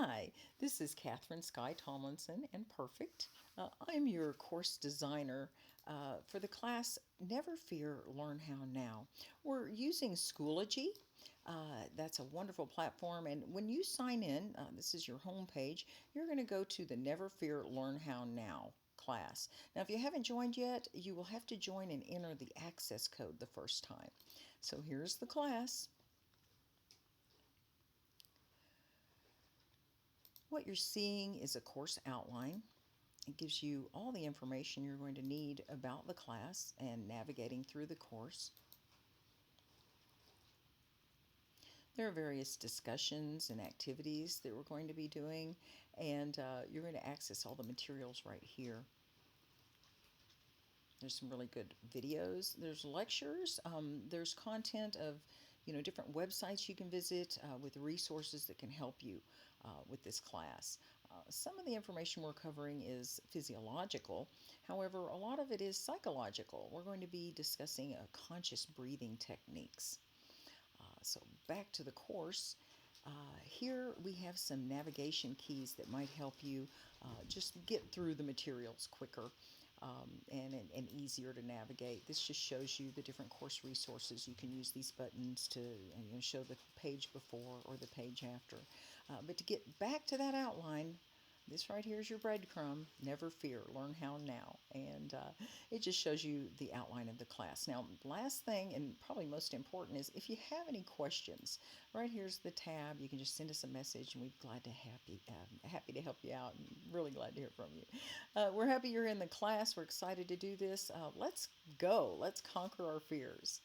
Hi, this is Catherine Sky Tomlinson and Perfect. I'm your course designer for the class Never Fear, Learn How Now. We're using Schoology. That's a wonderful platform, and when you sign in, this is your home page, you're going to go to the Never Fear, Learn How Now class. Now, if you haven't joined yet, you will have to join and enter the access code the first time. So here's the class. What you're seeing is a course outline. It gives you all the information you're going to need about the class and navigating through the course. There are various discussions and activities that we're going to be doing, and you're going to access all the materials right here. There's some really good videos. There's lectures. There's content of different websites you can visit with resources that can help you with this class. Some of the information we're covering is physiological. However, a lot of it is psychological. We're going to be discussing conscious breathing techniques. So back to the course. Here we have some navigation keys that might help you just get through the materials quicker and easier to navigate. This just shows you the different course resources. You can use these buttons to show the page before or the page after. But to get back to that outline, this right here is your breadcrumb. Never fear, learn how now. And it just shows you the outline of the class. Now, last thing, and probably most important, is if you have any questions, right here's the tab. You can just send us a message, and we'd be glad to happy to help you out, and really glad to hear from you. We're happy you're in the class. We're excited to do this. Let's go. Let's conquer our fears.